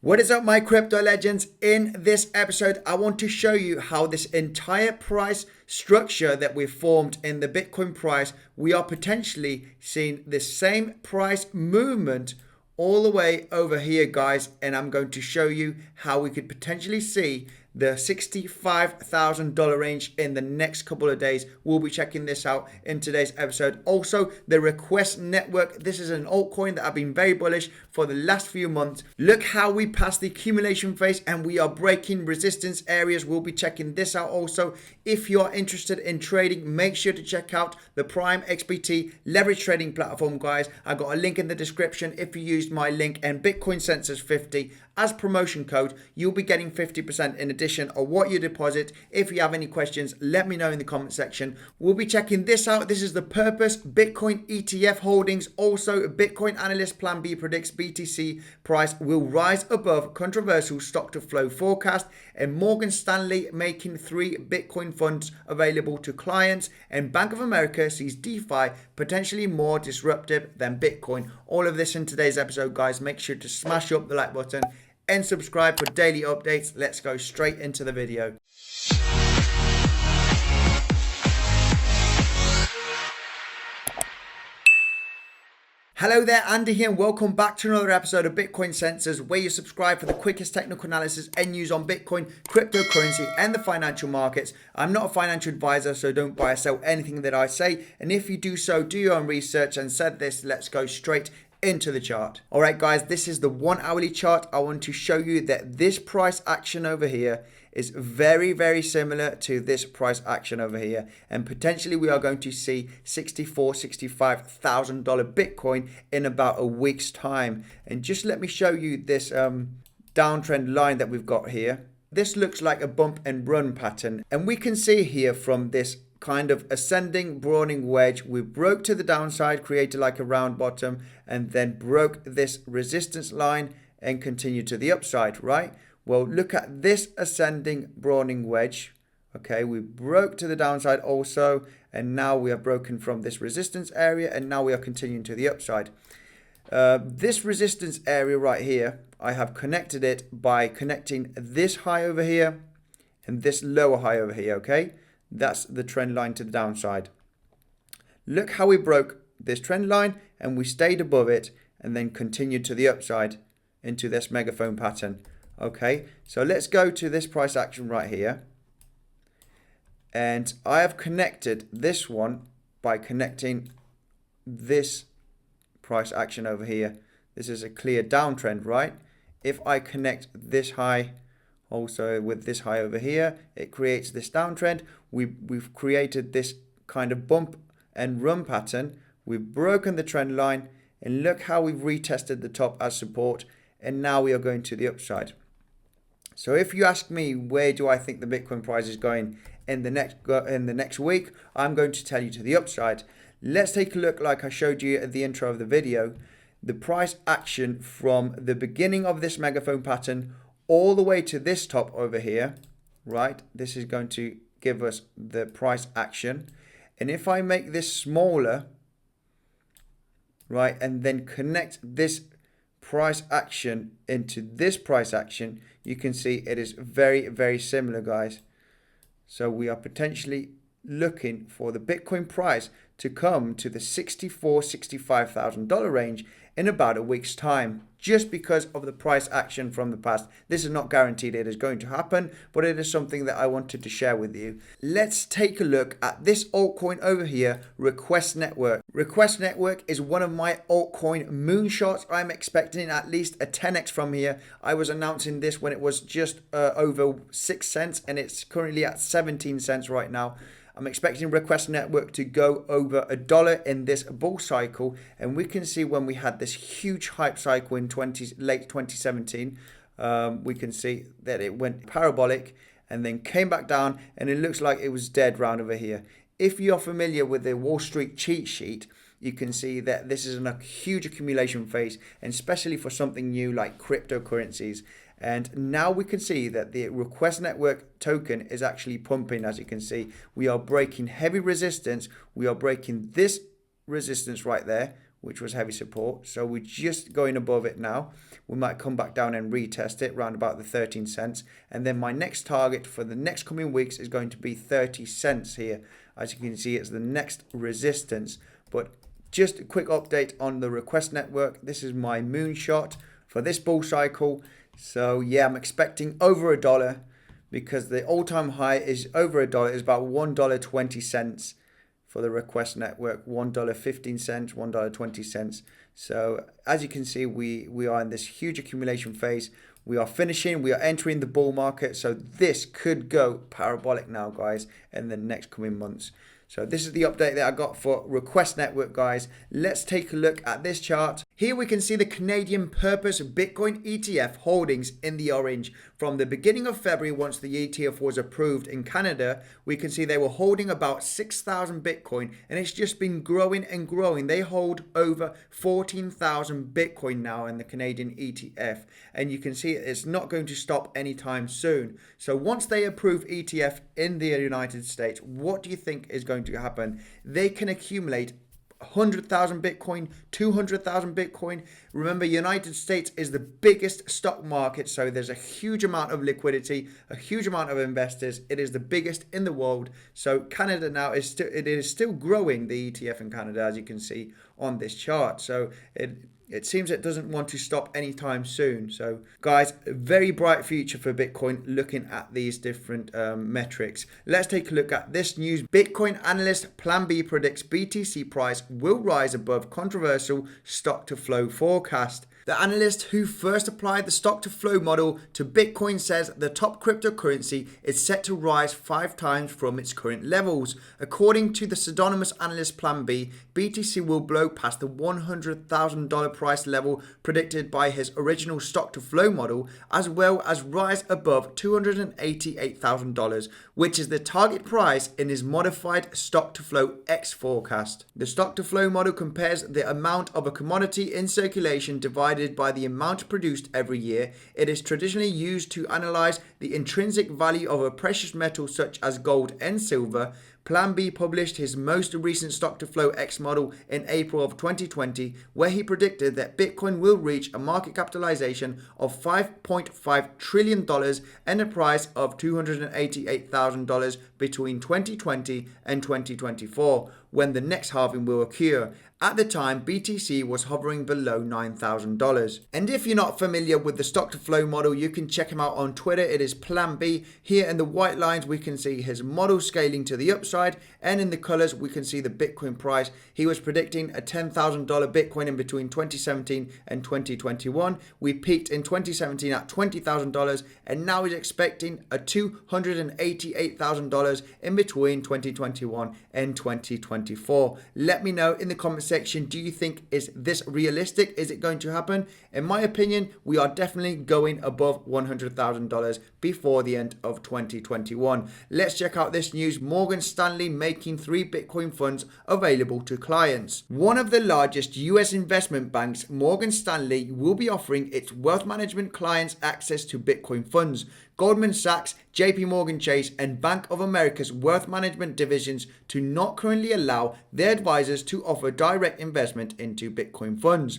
What is up, my crypto legends? In this episode, I want to show you how this entire price structure that we've formed in the Bitcoin price, we are potentially seeing the same price movement all the way over here, guys. And I'm going to show you how we could potentially see the $65,000 range in the next couple of days. We'll be checking this out in today's episode. Also, the Request Network. This is an altcoin that I've been very bullish for the last few months. Look how we passed the accumulation phase and we are breaking resistance areas. We'll be checking this out also. If you are interested in trading, make sure to check out the PrimeXbt leverage trading platform, guys. I got a link in the description. If you used my link and Bitcoinsensus 50 as promotion code, you'll be getting 50% in addition of what you deposit. If you have any questions, let me know in the comment section. We'll be checking this out. This is the Purpose Bitcoin ETF Holdings. Also, Bitcoin analyst Plan B predicts BTC price will rise above controversial stock to flow forecast, and Morgan Stanley making 3 Bitcoin funds available to clients, and Bank of America sees DeFi potentially more disruptive than Bitcoin. All of this in today's episode, guys. Make sure to smash up the like button and subscribe for daily updates. Let's go straight into the video. Hello there, Andy here, and welcome back to another episode of Bitcoinsensus, where you subscribe for the quickest technical analysis and news on Bitcoin, cryptocurrency, and the financial markets. I'm not a financial advisor, so don't buy or sell anything that I say. And if you do so, do your own research. And said this, let's go straight into the chart. All right, guys, this is the 1 hourly chart. I want to show you that this price action over here is very similar to this price action over here, and potentially we are going to see $65,000 Bitcoin in about a week's time. And just let me show you this downtrend line that we've got here. This looks like a bump and run pattern, and we can see here from this kind of ascending broadening wedge, we broke to the downside, created like a round bottom, and then broke this resistance line and continued to the upside, right? Well, look at this ascending broadening wedge. Okay, we broke to the downside also, and now we are broken from this resistance area, and now we are continuing to the upside. This resistance area right here, I have connected it by connecting this high over here and this lower high over here, okay? That's the trend line to the downside. Look how we broke this trend line and we stayed above it and then continued to the upside into this megaphone pattern. Okay, so let's go to this price action right here. And I have connected this one by connecting this price action over here. This is a clear downtrend, right? If I connect this high also with this high over here, it creates this downtrend. We've created this kind of bump and run pattern. We've broken the trend line, and look how we've retested the top as support, and now we are going to the upside. So if you ask me, where do I think the Bitcoin price is going in the next week, I'm going to tell you to the upside. Let's take a look, like I showed you at the intro of the video, the price action from the beginning of this megaphone pattern all the way to this top over here, right? This is going to give us the price action. And if I make this smaller, right, and then connect this price action into this price action, you can see it is very similar, guys. So we are potentially looking for the Bitcoin price to come to the $65,000 range in about a week's time, just because of the price action from the past. This is not guaranteed it is going to happen, but it is something that I wanted to share with you. Let's take a look at this altcoin over here, Request Network. Request Network is one of my altcoin moonshots. I'm expecting at least a 10x from here. I was announcing this when it was just over 6 cents, and it's currently at 17 cents right now. I'm expecting Request Network to go over $1 in this bull cycle, and we can see when we had this huge hype cycle in late 2017, we can see that it went parabolic and then came back down, and it looks like it was dead round over here. If you're familiar with the Wall Street cheat sheet, you can see that this is a huge accumulation phase, and especially for something new like cryptocurrencies. And now we can see that the Request Network token is actually pumping. As you can see, we are breaking heavy resistance. We are breaking this resistance right there. which was heavy support. So we're just going above it now. We might come back down and retest it around about the 13 cents. And then my next target for the next coming weeks is going to be 30 cents here. As you can see, it's the next resistance. But just a quick update on the request network. This is my moonshot for this bull cycle. So yeah, I'm expecting over $1 because the all-time high is over $1. It's about $1.20 for the request network, $1.15, $1.20. So as you can see, we are in this huge accumulation phase. We are finishing, we are entering the bull market. So this could go parabolic now, guys, in the next coming months. So this is the update that I got for request network, guys. Let's take a look at this chart. Here we can see the Canadian purpose Bitcoin ETF holdings in the orange. From the beginning of February, once the ETF was approved in Canada, we can see they were holding about 6,000 Bitcoin, and it's just been growing and growing. They hold over 14,000 Bitcoin now in the Canadian ETF, and you can see it's not going to stop anytime soon. So once they approve ETF in the United States, what do you think is going to happen? They can accumulate 100,000 Bitcoin, 200,000 Bitcoin. Remember, United States is the biggest stock market, so there's a huge amount of liquidity, a huge amount of investors. It is the biggest in the world. So Canada now is still growing, the ETF in Canada, as you can see on this chart. So it seems it doesn't want to stop anytime soon. So guys, a very bright future for Bitcoin looking at these different metrics. Let's take a look at this news. Bitcoin analyst Plan B predicts BTC price will rise above controversial stock to flow forecast. The analyst who first applied the stock to flow model to Bitcoin says the top cryptocurrency is set to rise 5 times from its current levels. According to the pseudonymous analyst Plan B, BTC will blow past the $100,000 price level predicted by his original stock to flow model, as well as rise above $288,000, which is the target price in his modified stock to flow X forecast. The stock to flow model compares the amount of a commodity in circulation divided by the amount produced every year. It is traditionally used to analyze the intrinsic value of a precious metal such as gold and silver. Plan B published his most recent stock to flow X model in April of 2020, where he predicted that Bitcoin will reach a market capitalization of $5.5 trillion and a price of $288,000 between 2020 and 2024, when the next halving will occur. At the time, BTC was hovering below $9,000. And if you're not familiar with the stock to flow model, you can check him out on Twitter. It is Plan B. Here in the white lines, we can see his model scaling to the upside, and in the colors, we can see the Bitcoin price. He was predicting a $10,000 Bitcoin in between 2017 and 2021. We peaked in 2017 at $20,000, and now he's expecting a $288,000 in between 2021 and 2024. Let me know in the comments section, do you think is this realistic? Is it going to happen? In my opinion, we are definitely going above $100,000 before the end of 2021. Let's check out this news. Morgan Stanley making 3 Bitcoin funds available to clients. One of the largest US investment banks, Morgan Stanley, will be offering its wealth management clients access to Bitcoin funds. Goldman Sachs, JP Morgan Chase, and Bank of America's wealth management divisions do not currently allow their advisors to offer direct investment into Bitcoin funds.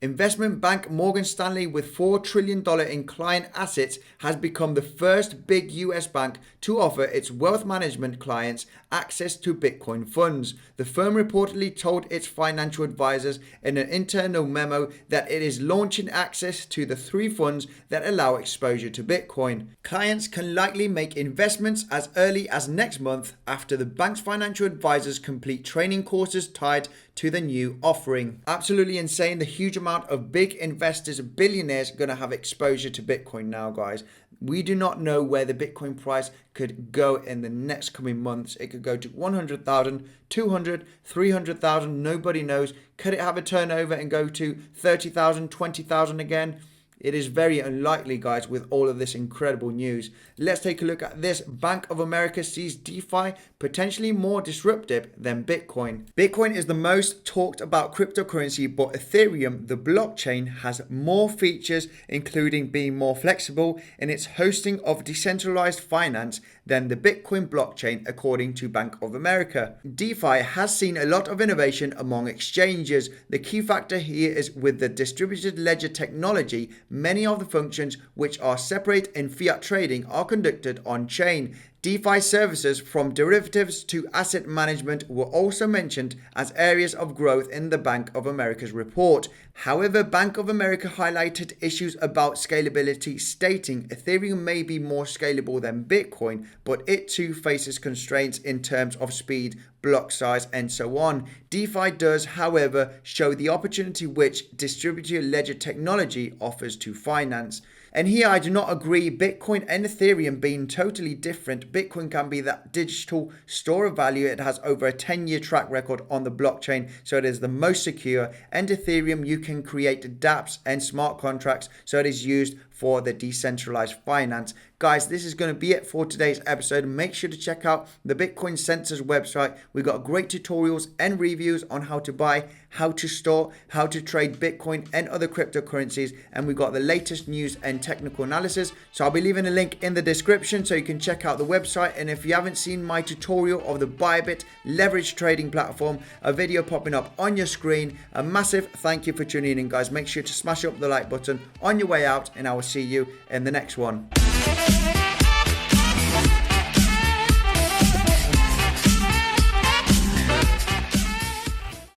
Investment bank Morgan Stanley, with $4 trillion in client assets, has become the first big US bank to offer its wealth management clients access to Bitcoin funds. The firm reportedly told its financial advisors in an internal memo that it is launching access to the 3 funds that allow exposure to Bitcoin. Clients can likely make investments as early as next month after the bank's financial advisors complete training courses tied to the new offering. Absolutely insane. The huge amount of big investors, billionaires, going to have exposure to Bitcoin now, guys. We do not know where the Bitcoin price could go in the next coming months. It could go to 100,000, 200, 300,000. Nobody knows. Could it have a turnover and go to 30,000, 20,000 again? It is very unlikely, guys, with all of this incredible news. Let's take a look at this. Bank of America sees DeFi potentially more disruptive than Bitcoin. Bitcoin is the most talked about cryptocurrency, but Ethereum, the blockchain, has more features, including being more flexible in its hosting of decentralized finance than the Bitcoin blockchain, according to Bank of America. DeFi has seen a lot of innovation among exchanges. The key factor here is with the distributed ledger technology. Many of the functions which are separate in fiat trading are conducted on-chain. DeFi services from derivatives to asset management were also mentioned as areas of growth in the Bank of America's report. However, Bank of America highlighted issues about scalability, stating Ethereum may be more scalable than Bitcoin, but it too faces constraints in terms of speed, block size, and so on. DeFi does, however, show the opportunity which distributed ledger technology offers to finance. And here I do not agree. Bitcoin and Ethereum being totally different. Bitcoin can be that digital store of value. It has over a 10-year track record on the blockchain, so it is the most secure. And Ethereum, you can create dApps and smart contracts, so it is used for the decentralized finance. Guys, this is going to be it for today's episode. Make sure to check out the Bitcoinsensus website. We've got great tutorials and reviews on how to buy, how to store, how to trade Bitcoin and other cryptocurrencies. And we've got the latest news and technical analysis. So I'll be leaving a link in the description so you can check out the website. And if you haven't seen my tutorial of the Bybit leverage trading platform, a video popping up on your screen, a massive thank you for tuning in, guys. Make sure to smash up the like button on your way out, and I will see you in the next one.